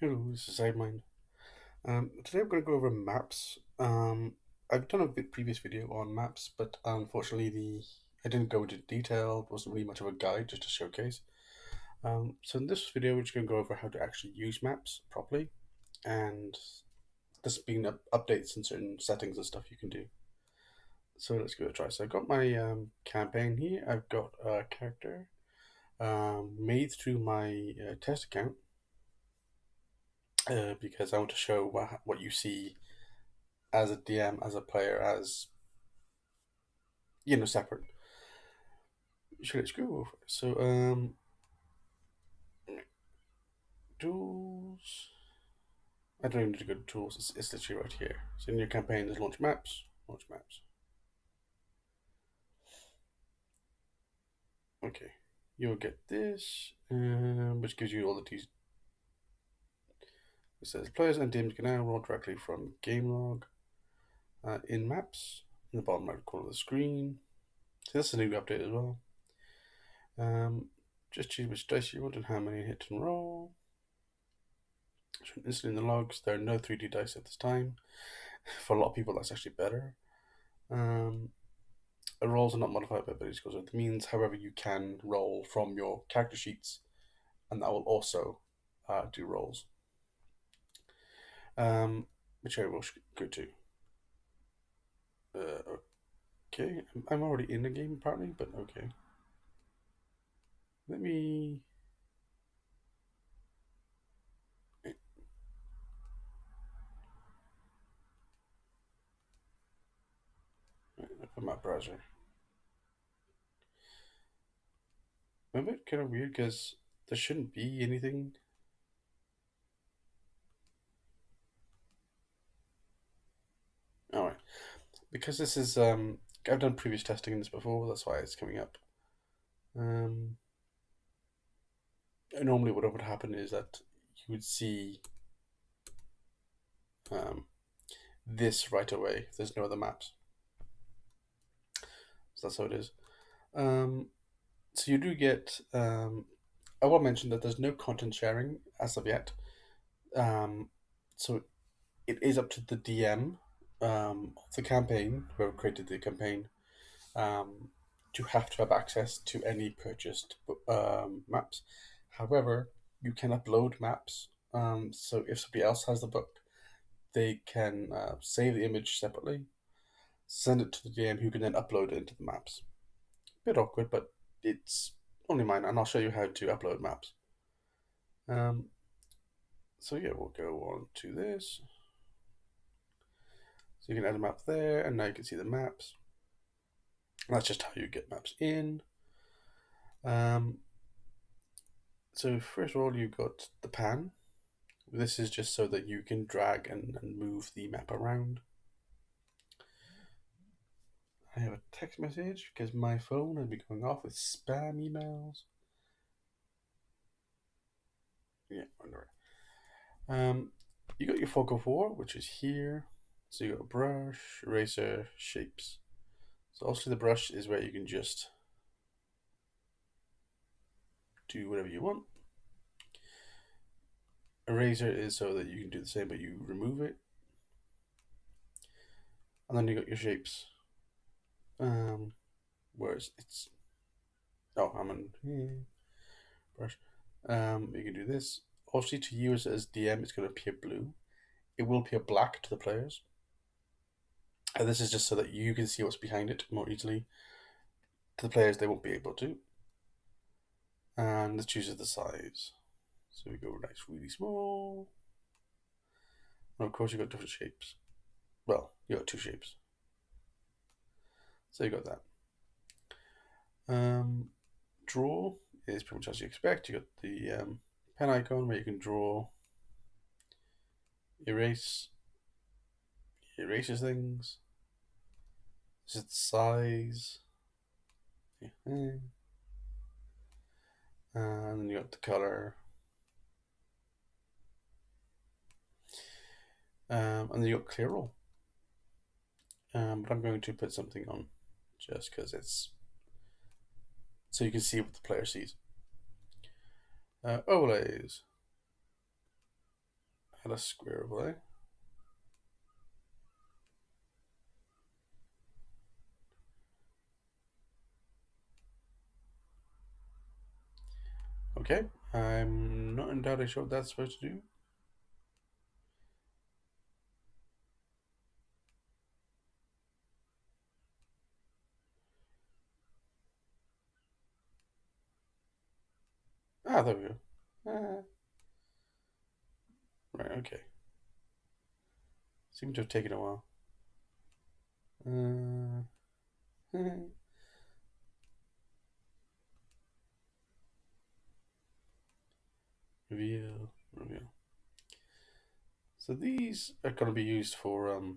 Hello, this is Mind. Today we're going to go over maps. I've done a previous video on maps, but unfortunately I didn't go into detail. It wasn't really much of a guide, just a showcase. So in this video, we're just going to go over how to actually use maps properly, and this being updates and certain settings and stuff you can do. So let's give it a try. So I've got my campaign here. I've got a character made through my test account. Because I want to show what you see as a DM, as a player, as separate. Let's go over. So, tools. I don't even need to go to tools. It's literally right here. So in your campaign, there's launch maps. Launch maps. Okay, you'll get this, which gives you all the T's. It says players and DMs can now roll directly from game log in maps in the bottom right corner of the screen. So this is a new update as well. Just choose which dice you want and how many hit and roll. Shown instantly in the logs. There are no 3D dice at this time. For a lot of people, that's actually better. Rolls are not modified by ability scores. It means, however, you can roll from your character sheets, and that will also do rolls. Which I will go to. Okay, I'm already in the game apparently, but okay. Let me. Open my browser. A bit kind of weird because there shouldn't be anything. Alright. Because this is I've done previous testing in this before, that's why it's coming up. Normally what would happen is that you would see this right away if there's no other maps. So that's how it is. So you do get I will mention that there's no content sharing as of yet. So it is up to the DM of the campaign, whoever created the campaign, to have access to any purchased maps. However, you can upload maps. So if somebody else has the book, they can save the image separately, send it to the DM, who can then upload it into the maps. Bit awkward, but it's only mine, and I'll show you how to upload maps. So yeah, we'll go on to this. So you can add a map there, and now you can see the maps. That's just how you get maps in. So first of all, you've got the pan. This is just so that you can drag and move the map around. I have a text message because my phone has been going off with spam emails. Yeah, whatever. You got your Focal 4, which is here. So you got a brush, eraser, shapes. So also the brush is where you can just do whatever you want. Eraser is so that you can do the same, but you remove it. And then you got your shapes. Whereas it's I'm on brush. You can do this. Obviously, to use as DM, it's going to appear blue. It will appear black to the players. And this is just so that you can see what's behind it more easily. To the players, they won't be able to. And this chooses the size. So we go nice, really small. And of course, you've got different shapes. Well, you got two shapes. So you got that. Draw is pretty much as you expect. You got the pen icon where you can draw, erase, erases things. This is the size. And then you got the color. And then you got clear roll. But I'm going to put something on just because it's so you can see what the player sees. Overlays. Add a square overlay. Okay, I'm not entirely sure what that's supposed to do. Ah, there we go. Right, okay. Seems to have taken a while. Reveal. So these are going to be used for so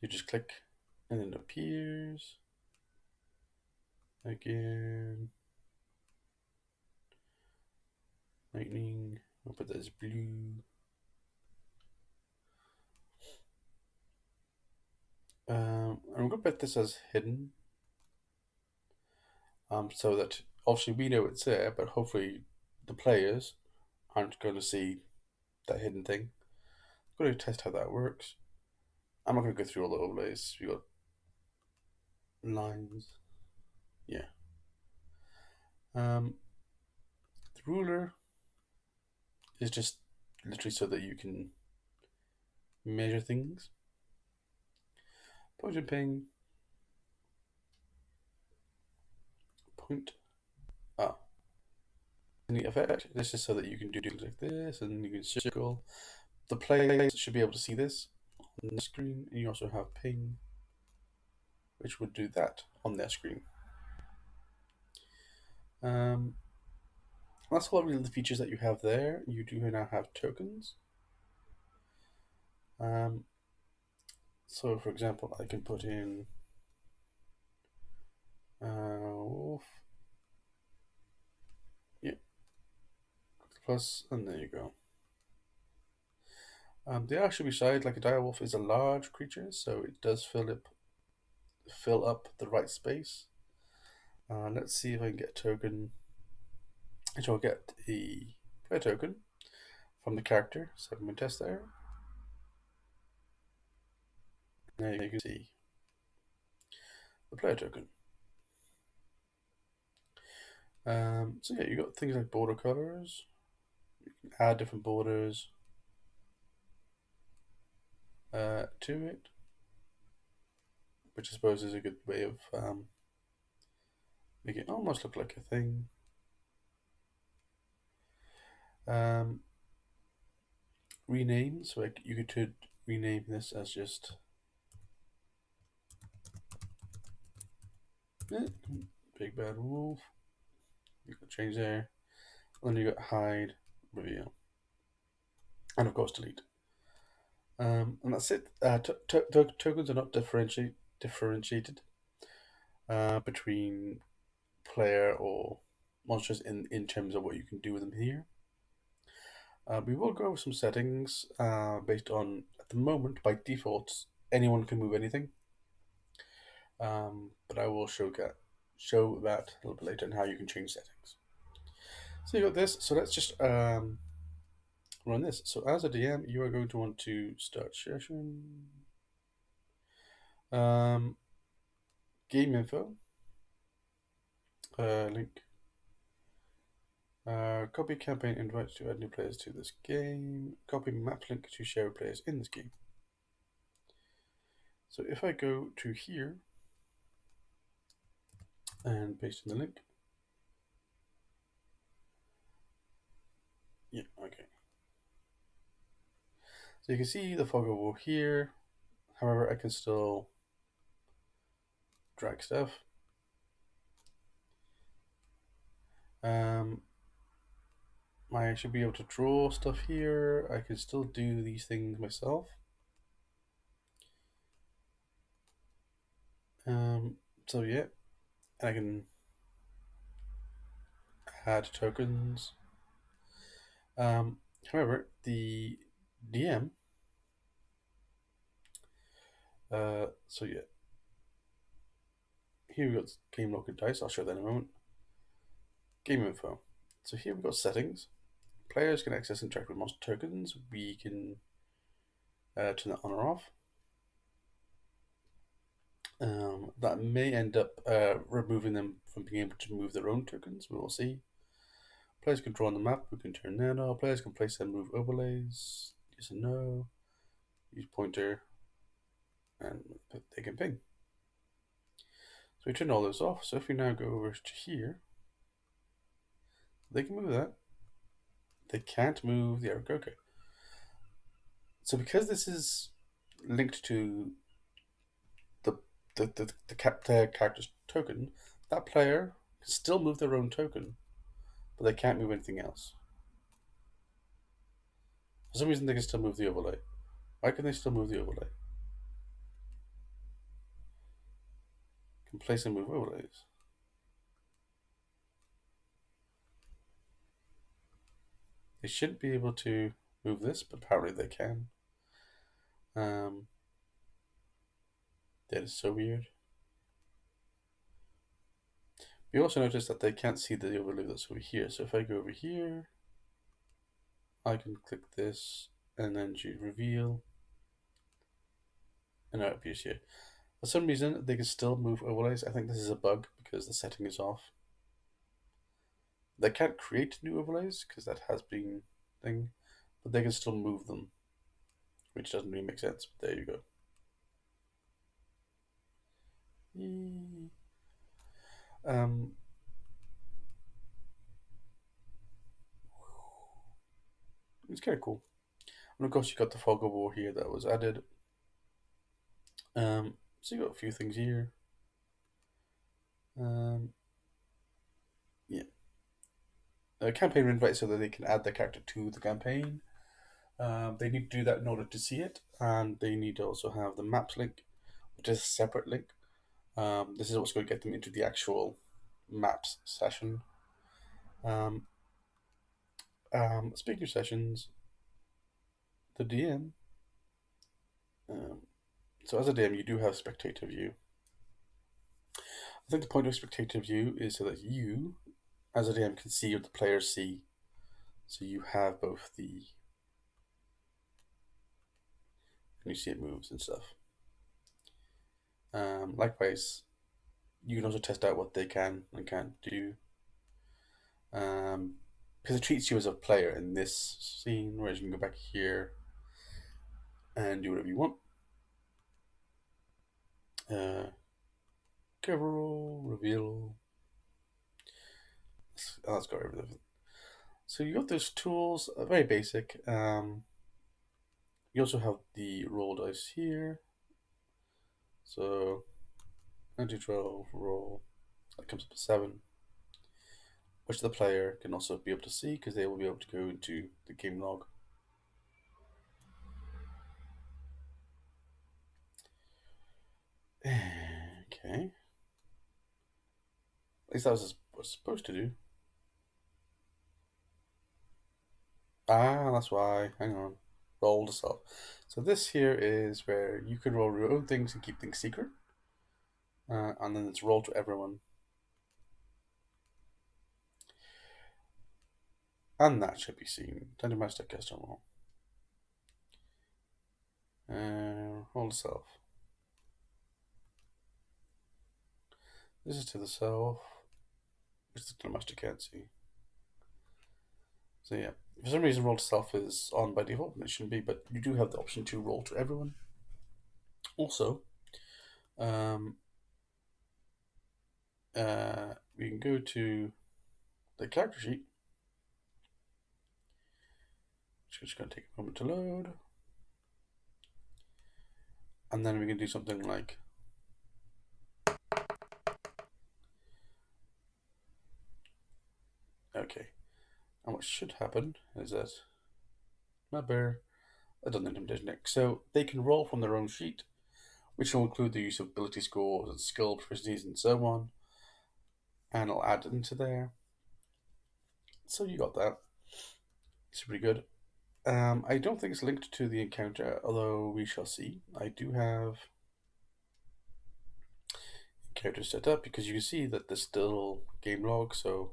you just click and then it appears again. Lightning. I'll put that as blue. I'm going to put this as hidden. So that obviously we know it's there, but hopefully the players aren't going to see that hidden thing. I'm going to test how that works. I'm not going to go through all the overlays. We got lines. Yeah. The ruler is just literally so that you can measure things. Point and ping. Point. Ah. And the effect. This is so that you can do things like this, and you can circle. The players should be able to see this on the screen, and you also have ping, which would do that on their screen. That's all really the features that you have there. You do now have tokens. So, for example, I can put in wolf. Yeah. Plus, and there you go. They are should be side like a direwolf is a large creature, so it does fill up the right space. Let's see if I can get a token. I'll get a player token from the character. So I'm going to test there. Now you can see the player token. So yeah, you got things like border colors. You can add different borders to it, which I suppose is a good way of making it almost look like a thing. Rename, so you could rename this as just Big Bad Wolf. You can change there. And then you got hide, reveal, and of course delete. And that's it. Tokens are not differentiated between player or monsters in terms of what you can do with them here. We will go over some settings based on, at the moment, by default, anyone can move anything. But I will show that a little bit later and how you can change settings. So you got this. So let's just run this. So as a DM, you are going to want to start session. Game info. Link. Copy campaign invite to add new players to this game. Copy map link to share players in this game. So if I go to here and paste in the link. Yeah, okay. So you can see the fog over here. However, I can still drag stuff. I should be able to draw stuff here. I can still do these things myself. So yeah, and I can add tokens. However, the DM. So yeah, Here we got game log and dice. I'll show that in a moment. Game info. So here we've got settings. Players can access and interact with monster tokens. We can turn that on or off. That may end up removing them from being able to move their own tokens. We will see. Players can draw on the map. We can turn that off. Players can place and move overlays. Yes and no. Use pointer. And they can ping. So we turn all those off. So if we now go over to here, they can move that. They can't move the arrow. Okay. So because this is linked to the character's token, that player can still move their own token, but they can't move anything else. For some reason, they can still move the overlay. Why can they still move the overlay? Can place and move overlays. They shouldn't be able to move this, but apparently they can. That is so weird. We also notice that they can't see the overlay that's over here. So if I go over here, I can click this and then choose reveal. And now it appears here. For some reason, they can still move overlays. I think this is a bug because the setting is off. They can't create new overlays because that has been a thing, but they can still move them, which doesn't really make sense. But there you go. It's kind of cool. And of course, you got the fog of war here that was added. So you got a few things here. Yeah. Campaign invite so that they can add their character to the campaign. They need to do that in order to see it, and they need to also have the maps link, which is a separate link. This is what's going to get them into the actual maps session. Speaking of sessions, the DM. So as a DM, you do have spectator view. I think the point of spectator view is so that you, as a DM, can see what the players see. So you have both the, and you see it moves and stuff. Likewise, you can also test out what they can and can't do. Because it treats you as a player in this scene, whereas you can go back here and do whatever you want. Cover roll, reveal. Let's go over everything. So you got those tools, very basic. You also have the roll dice here. So 9 to 12 roll, that comes up to 7, which the player can also be able to see because they will be able to go into the game log. Okay. At least that was what it's supposed to do. That's why. Hang on. Roll to self. So this here is where you can roll your own things and keep things secret. And then it's roll to everyone. And that should be seen. Dungeon Master custom roll. Roll to self. This is to the self, which the Dungeon Master can't see. So yeah, for some reason roll to self is on by default, and it shouldn't be, but you do have the option to roll to everyone. Also, we can go to the character sheet, which is going to take a moment to load. And then we can do something like okay. And what should happen is that my bear, I've done the intimidation deck. So they can roll from their own sheet, which will include the use of ability scores and skill proficiencies and so on. And I'll add it into there. So you got that. It's pretty good. I don't think it's linked to the encounter, although we shall see. I do have character set up, because you can see that there's still game log. So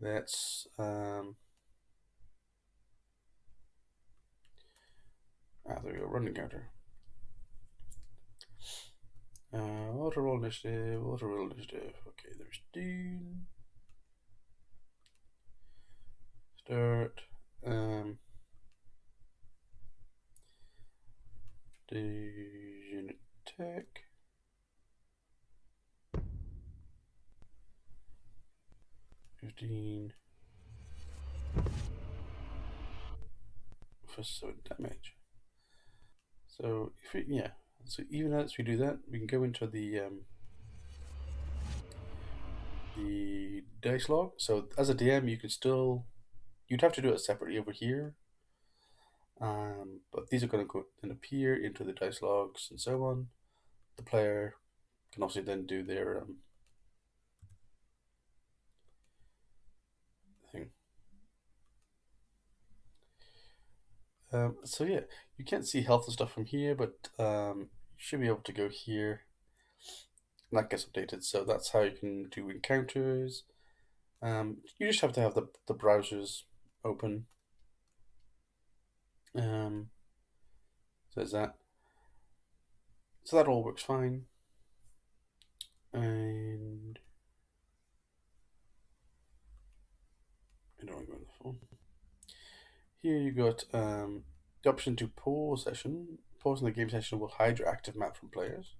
let's there we go, running counter. Auto roll initiative, auto roll initiative. Okay, there's Dean. Start. The unit tech. $15 for 7 damage. So if we, yeah, so even as we do that, we can go into the dice log. So as a DM, you can still, you'd have to do it separately over here. But these are going to go and appear into the dice logs and so on. The player can also then do their thing. So yeah, you can't see health and stuff from here, but you should be able to go here. And that gets updated. So that's how you can do encounters. You just have to have the browsers open. So there's that. So that all works fine. And I don't want to go on the phone. Here you got the option to pause session. Pausing the game session will hide your active map from players.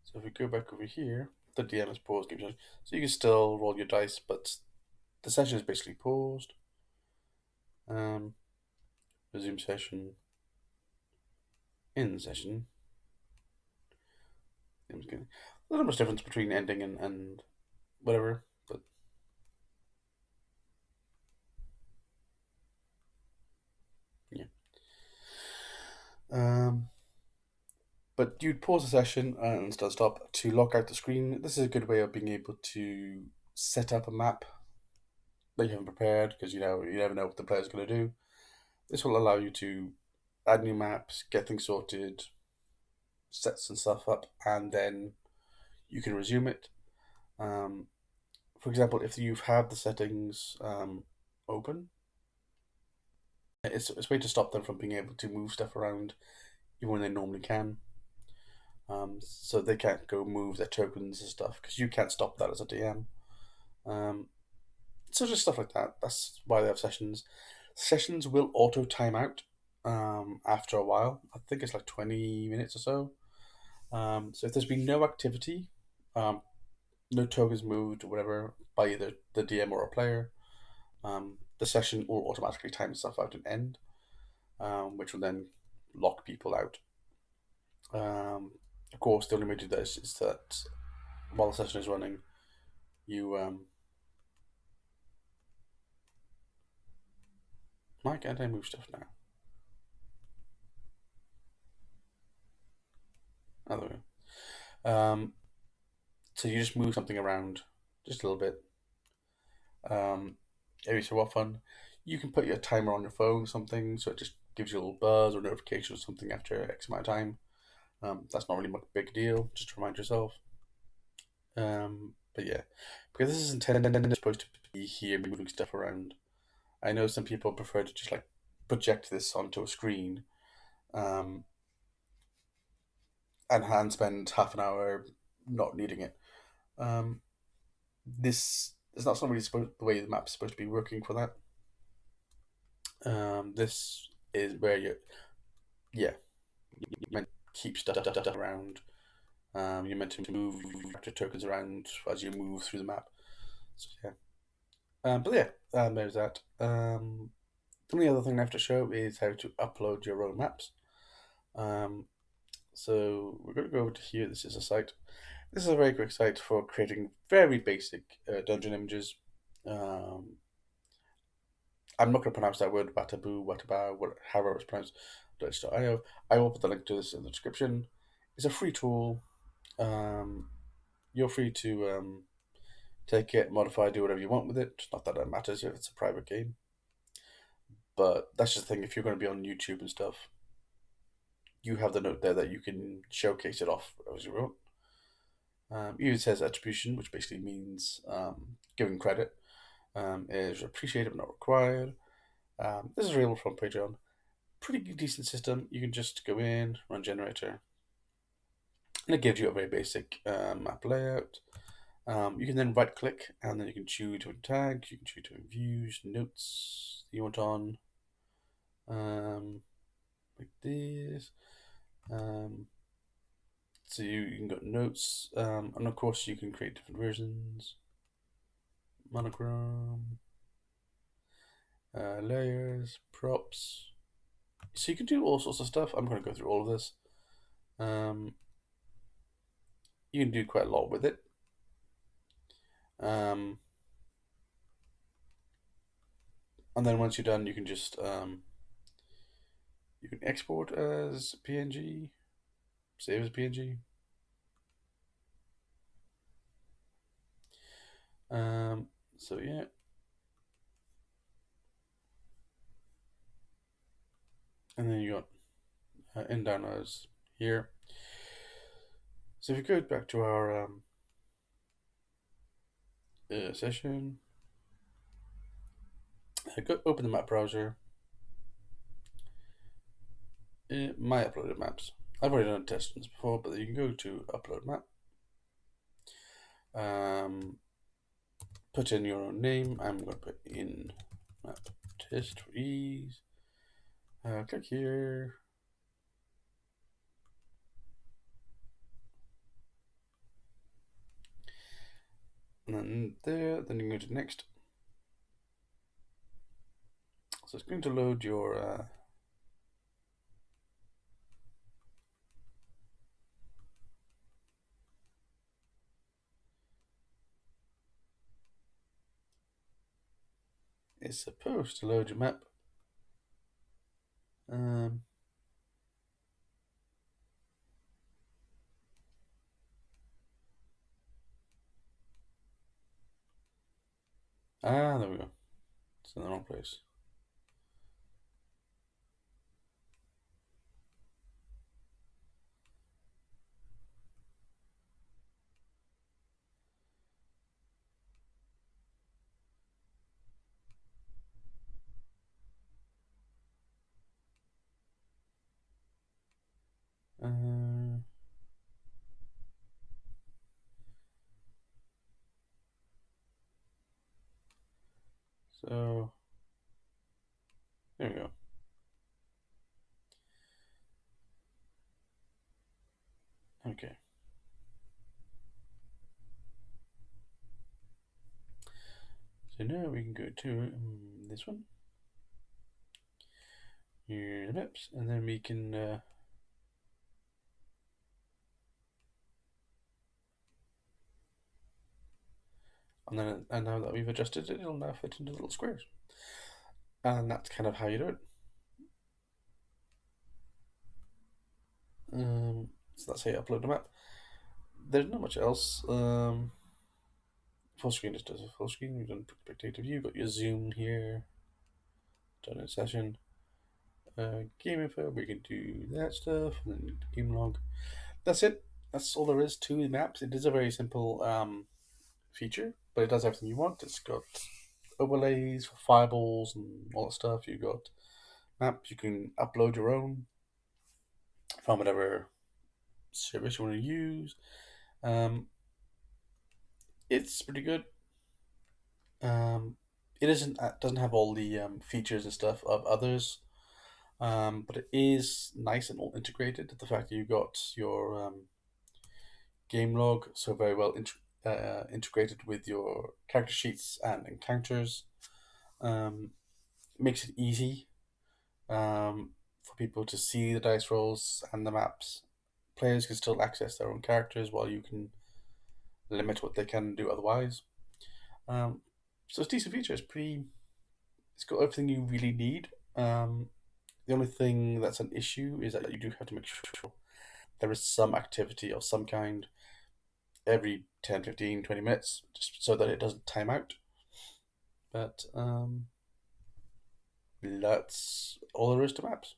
So if we go back over here, the DM has paused game session. So you can still roll your dice, but the session is basically paused. Resume session. End session. There's not much difference between ending and whatever, but yeah. But you'd pause the session and stop to lock out the screen. This is a good way of being able to set up a map that you haven't prepared, because you never know what the player's going to do. This will allow you to add new maps, get things sorted, set some stuff up, and then you can resume it. For example, if you've had the settings open, it's a way to stop them from being able to move stuff around even when they normally can. So they can't go move their tokens and stuff, because you can't stop that as a DM. So just stuff like that. That's why they have sessions. Sessions will auto time out after a while. I think it's like 20 minutes or so. So if there's been no activity, no tokens moved or whatever by either the DM or a player, the session will automatically time itself out and end, which will then lock people out. Of course, the only way to do this is that while the session is running, you why can't I move stuff now? Other way. So you just move something around just a little bit. Every so often, you can put your timer on your phone or something, so it just gives you a little buzz or notification or something after X amount of time. That's not really a big deal, just to remind yourself. But yeah, because this is intended supposed to be here moving stuff around. I know some people prefer to just like project this onto a screen, um, and spend half an hour not needing it. Um, this is not really supposed the way the map's supposed to be working for that. This is where yeah, you meant to keep stuff around. You're meant to move your tokens around as you move through the map. So yeah. But yeah, there's that. The only other thing I have to show is how to upload your own maps. So we're going to go over to here. This is a site. This is a very quick site for creating very basic dungeon images. I'm not going to pronounce that word, Watabu, Wataba, however it's pronounced. I will put the link to this in the description. It's a free tool. You're free to take it, modify, do whatever you want with it. Not that it matters if it's a private game. But that's just the thing, if you're going to be on YouTube and stuff, you have the note there that you can showcase it off as you want. Even says attribution, which basically means giving credit, is appreciated but not required. This is available from Patreon. Pretty decent system. You can just go in, run generator, and it gives you a very basic map layout. You can then right click and then you can choose to tag, you can choose to views, notes that you want on, like this. So you can go notes, and of course you can create different versions, monochrome, layers, props. So you can do all sorts of stuff. I'm going to go through all of this. You can do quite a lot with it. And then once you're done, you can just you can export as PNG, save as PNG. So yeah. And then you got in downloads here. So if you go back to our session, go open the map browser. My uploaded maps. I've already done test ones before, but you can go to upload map. Put in your own name. I'm going to put in map test for ease. Click here. And then there, then you can go to next. So it's going to load your it's supposed to load your map. There we go. It's in the wrong place. So there we go. Okay. So now we can go to this one. Here are the maps, and then we can and now that we've adjusted it, it'll now fit into little squares. And that's kind of how you do it. So that's how you upload the map. There's not much else. Full screen just does a full screen. We've done spectator view. Got your zoom here. Done in session. Game info. We can do that stuff, and then game log. That's it. That's all there is to the maps. It is a very simple feature, but it does everything you want. It's got overlays for fireballs and all that stuff. You got maps. You can upload your own from whatever service you want to use. It's pretty good. It doesn't have all the features and stuff of others, but it is nice and all integrated. The fact that you got your game log so very well integrated with your character sheets and encounters makes it easy for people to see the dice rolls and the maps. Players can still access their own characters while you can limit what they can do otherwise. So it's a decent feature. It's got everything you really need. The only thing that's an issue is that you do have to make sure there is some activity of some kind every 10, 15, 20 minutes, just so that it doesn't time out. But that's all there is to maps.